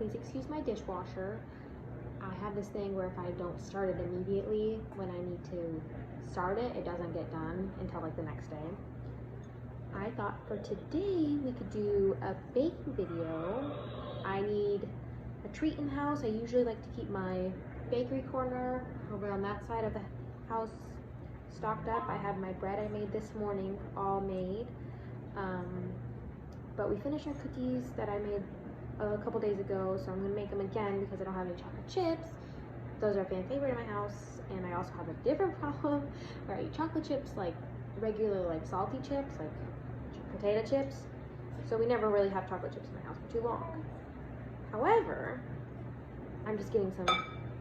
please excuse my dishwasher. I have this thing where if I don't start it immediately when I need to start it, it doesn't get done until like the next day. I thought for today we could do a baking video. I need a treat in the house. I usually like to keep my bakery corner over on that side of the house stocked up. I have my bread I made this morning all made. But we finished our cookies that I made a couple days ago, so I'm gonna make them again because I don't have any chocolate chips. Those are a fan favorite in my house, and I also have a different problem where I eat chocolate chips like regular, like salty chips, like potato chips. So we never really have chocolate chips in my house for too long. However, I'm just getting some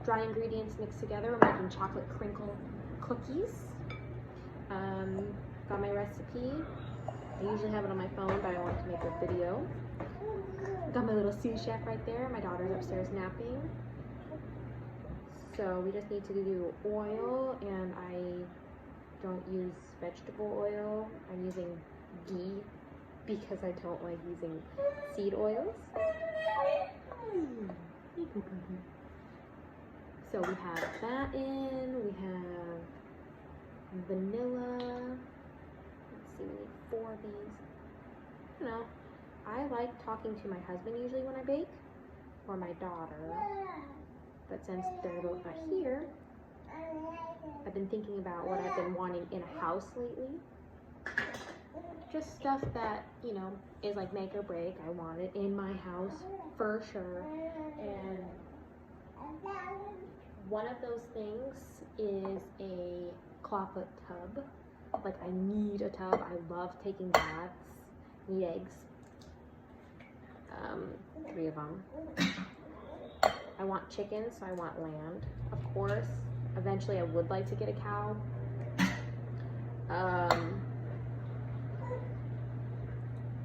dry ingredients mixed together. I'm making chocolate crinkle cookies. Got my recipe. I usually have it on my phone, but I wanted to make a video. Got my little sous chef right there. My daughter's upstairs napping. So we just need to do oil, and I don't use vegetable oil. I'm using ghee because I don't like using seed oils. So we have that in, we have vanilla. Let's see, we need 4 of these. I don't know. I like talking to my husband usually when I bake, or my daughter. But since they're both not here, I've been thinking about what I've been wanting in a house lately. Just stuff that, you know, is like make or break. I want it in my house for sure. And one of those things is a clawfoot tub. Like, I need a tub. I love taking baths. Need eggs. 3 of them. I want chickens, so I want land, of course. Eventually I would like to get a cow.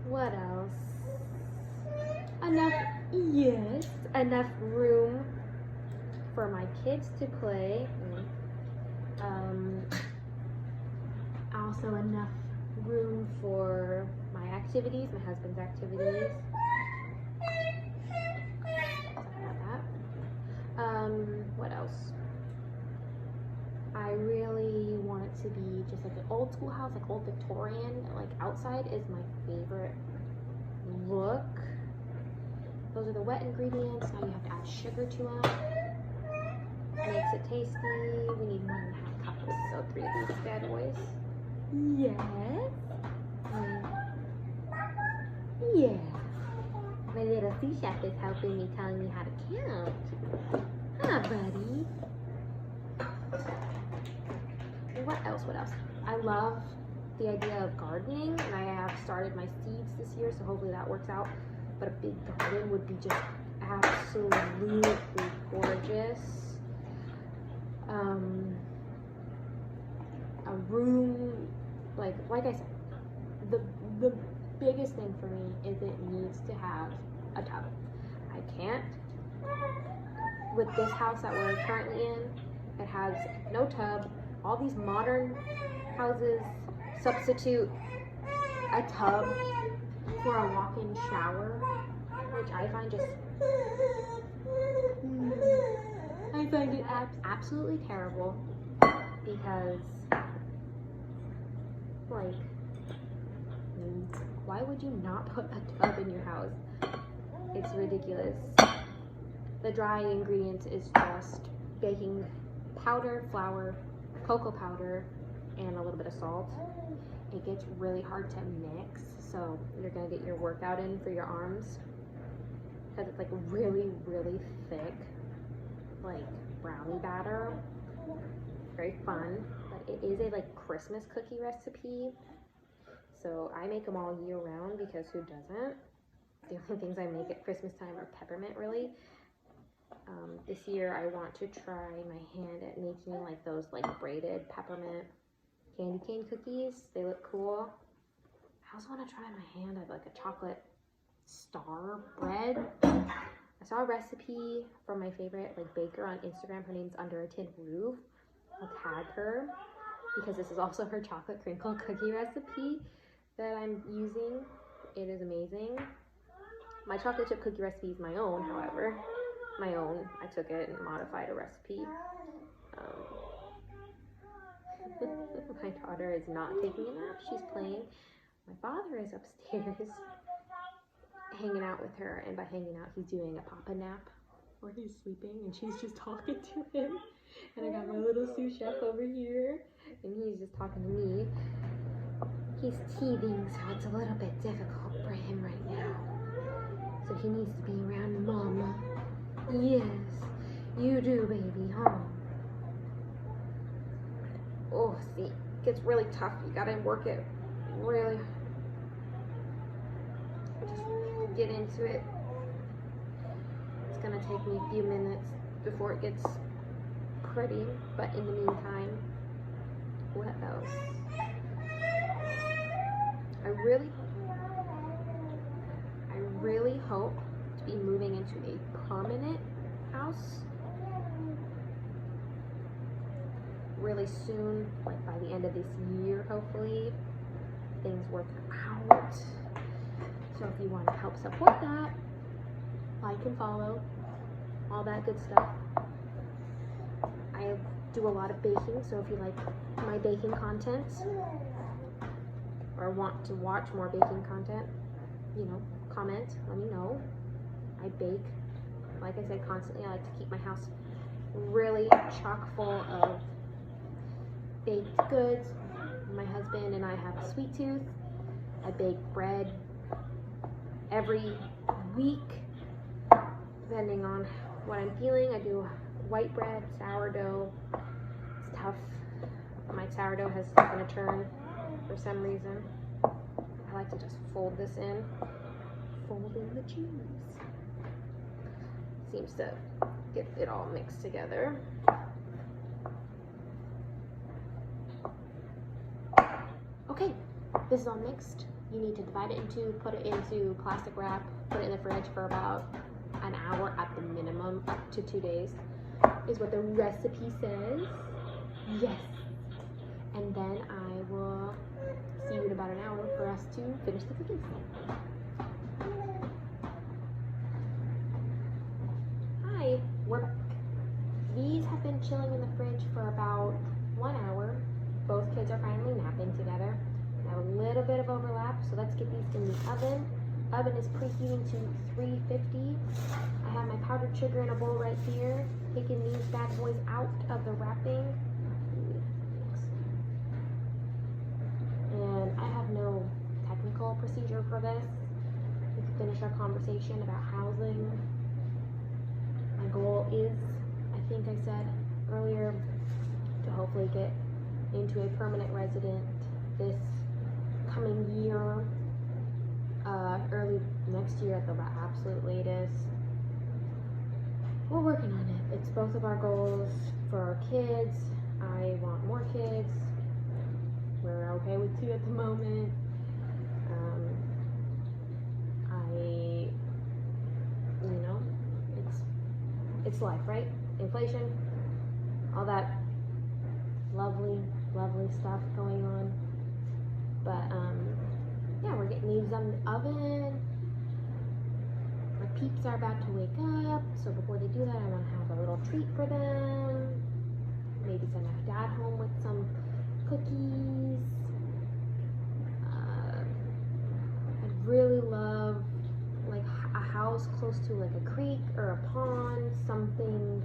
What else? Enough room for my kids to play. Also enough room for my activities, my husband's activities. What else? I really want it to be just like an old school house, like old Victorian. Like, outside is my favorite look. Those are the wet ingredients. Now you have to add sugar to them. Makes it tasty. We need 1.5 cups, so 3 of these bad boys. Yes. Yeah. My little sous chef is helping me, telling me how to count. Huh, buddy? What else? I love the idea of gardening, and I have started my seeds this year, so hopefully that works out. But a big garden would be just absolutely gorgeous. A room, like I said, the biggest thing for me is it needs to have a tub. I can't, with this house that we're currently in, it has no tub. All these modern houses substitute a tub for a walk-in shower, which I find just, I find it absolutely terrible, because, like, why would you not put a tub in your house? It's ridiculous. The dry ingredients is just baking powder, flour, cocoa powder, and a little bit of salt. It gets really hard to mix, so you're gonna get your workout in for your arms, because it's like really, really thick, like brownie batter. Very fun, but it is a like Christmas cookie recipe, so I make them all year round because who doesn't? The only things I make at Christmas time are peppermint, really. This year I want to try my hand at making like those like braided peppermint candy cane cookies. They look cool. I also want to try my hand at like a chocolate star bread. I saw a recipe from my favorite like baker on Instagram. Her name's Under a Tin Roof. I'll tag her because this is also her chocolate crinkle cookie recipe that I'm using. It is amazing. My chocolate chip cookie recipe is my own, however. My own. I took it and modified a recipe. My daughter is not taking a nap. She's playing. My father is upstairs hanging out with her, and by hanging out, he's doing a papa nap where he's sleeping and she's just talking to him. And I got my little sous chef over here and he's just talking to me. He's teething, so it's a little bit difficult for him right now. So he needs to be around mama. Yes, you do, baby, huh? Oh, see, it gets really tough. You gotta work it really. Just get into it. It's gonna take me a few minutes before it gets pretty, but in the meantime, what else? I really hope to be moving into a permanent house really soon, like by the end of this year, hopefully. Things work out. So if you want to help support that, like and follow, all that good stuff. I do a lot of baking, so if you like my baking content or want to watch more baking content, you know, comment, let me know. I bake, like I said, constantly. I like to keep my house really chock full of baked goods. My husband and I have a sweet tooth. I bake bread every week, depending on what I'm feeling. I do white bread, sourdough. It's tough. My sourdough has taken a turn for some reason. I like to just fold this in. Fold in the cheese. Seems to get it all mixed together. Okay, this is all mixed. You need to divide it into, put it into plastic wrap, put it in the fridge for about an hour at the minimum, up to 2 days, is what the recipe says. Yes. And then I will see you in about an hour for us to finish the cookies. Hi, we're back. These have been chilling in the fridge for about 1 hour. Both kids are finally napping together. I have a little bit of overlap, so let's get these in the oven. Oven is preheating to 350. I have my powdered sugar in a bowl right here. Taking these bad boys out of the wrapping. And I have no technical procedure for this. We can finish our conversation about housing. My goal is, I think I said earlier, to hopefully get into a permanent resident this coming year, early next year at the absolute latest. We're working on it. It's both of our goals for our kids. I want more kids. We're okay with 2 at the moment. You know, it's life, right? Inflation, all that lovely stuff going on. But yeah, we're getting these on the oven. My peeps are about to wake up, so before they do that, I want to have a little treat for them. Maybe send my dad home with some cookies. I'd really love like a house close to like a creek or a pond, something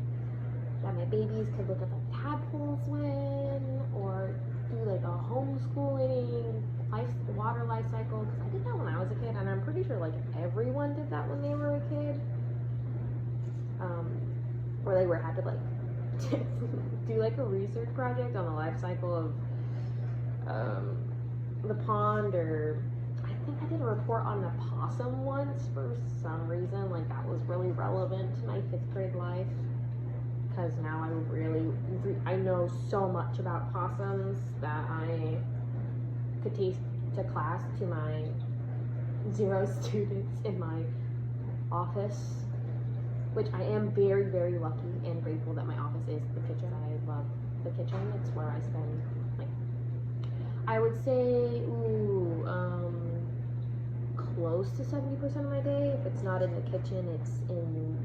that my babies could look at like tadpoles in, or do like a homeschooling water life cycle, because I did that when I was a kid, and I'm pretty sure like everyone did that when they were a kid, where they had to like do like a research project on the life cycle of the pond, or I think I did a report on the possum once for some reason. Like that was really relevant to my 5th grade life, because now I know so much about possums that I could teach to class to my 0 students in my office, which I am very, very lucky and grateful that my office is the kitchen. I love the kitchen. It's where I spend, like, I would say, close close to 70% of my day. If it's not in the kitchen, it's in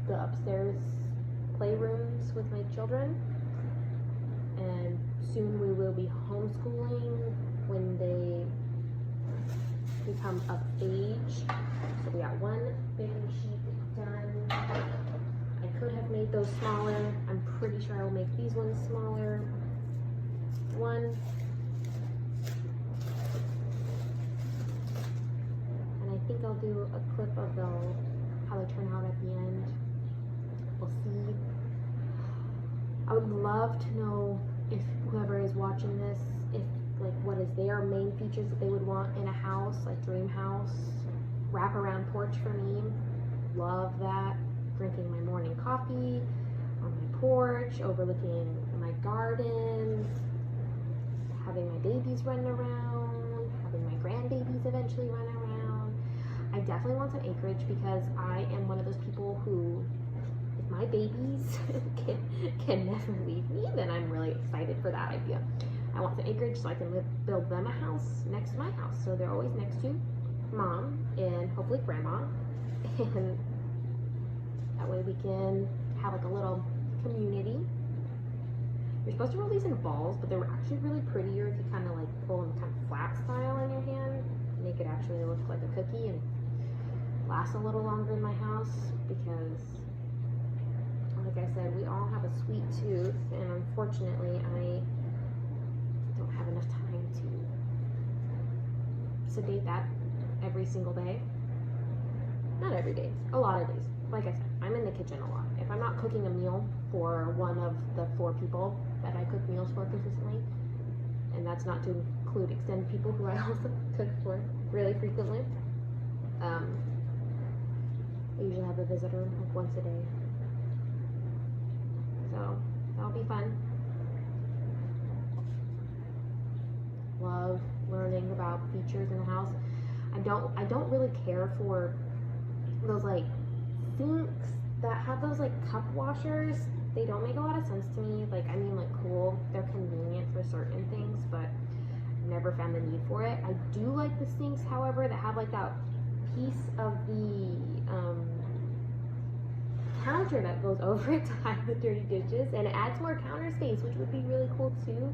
the upstairs playrooms with my children. And soon we will be homeschooling when they become of age. So we got one baking sheet done. I could have made those smaller. I'm pretty sure I will make these ones smaller. One. And I think I'll do a clip of how they turn out at the end. We'll see. I would love to know if whoever is watching this, if like what is their main features that they would want in a house, like dream house, wraparound porch for me. Love that. Drinking my morning coffee on my porch, overlooking my garden, having my babies run around, having my grandbabies eventually run around. I definitely want some acreage because I am one of those people who, if my babies can never leave me, then I'm really excited for that idea. I want some acreage so I can build them a house next to my house, so they're always next to mom and hopefully grandma, and that way we can have like a little community. You're supposed to roll these in balls, but they were actually really prettier if you kind of like pull them kind of flat style in your hand, make it actually look like a cookie and last a little longer in my house, because like I said, we all have a sweet tooth, and unfortunately I don't have enough time to sedate that every single day. Not every day, a lot of days. Like I said, I'm in the kitchen a lot. If I'm not cooking a meal for one of the 4 people that I cook meals for consistently, and that's not to include extended people who I also cook for really frequently, I usually have a visitor like once a day. So that'll be fun. Love learning about features in the house. I don't really care for those like sinks that have those like cup washers. They don't make a lot of sense to me. Like, I mean, like, cool, they're convenient for certain things, but I've never found the need for it. I do like the sinks, however, that have like that piece of the counter that goes over it to hide the dirty dishes, and it adds more counter space, which would be really cool too.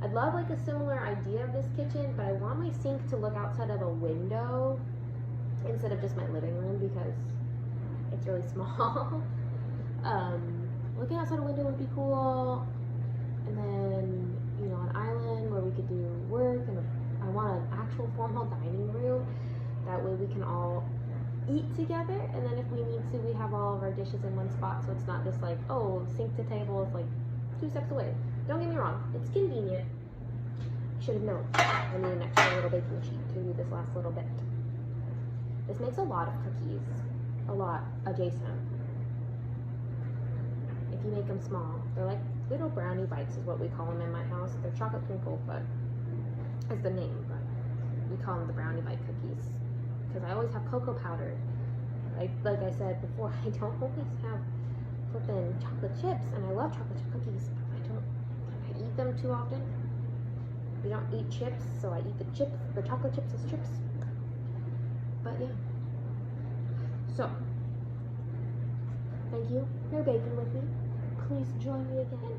I'd love like a similar idea of this kitchen, but I want my sink to look outside of a window instead of just my living room because it's really small. Looking outside a window would be cool, and then, you know, an island where we could do work, and I want an actual formal dining room. That way we can all eat together, and then if we need to, we have all of our dishes in one spot, so it's not just like, oh, sink to table is like 2 steps away. Don't get me wrong, it's convenient. I should have known. I need an extra little baking sheet to do this last little bit. This makes a lot of cookies. A lot adjacent. If you make them small, they're like little brownie bites is what we call them in my house. They're chocolate crinkle, but is the name, but we call them the brownie bite cookies because I always have cocoa powder. Like I said before, I don't always have flippin' chocolate chips, and I love chocolate chip cookies. I eat them too often. We don't eat chips, so I eat the chocolate chips as chips. But yeah. So, thank you for baking with me. Please join me again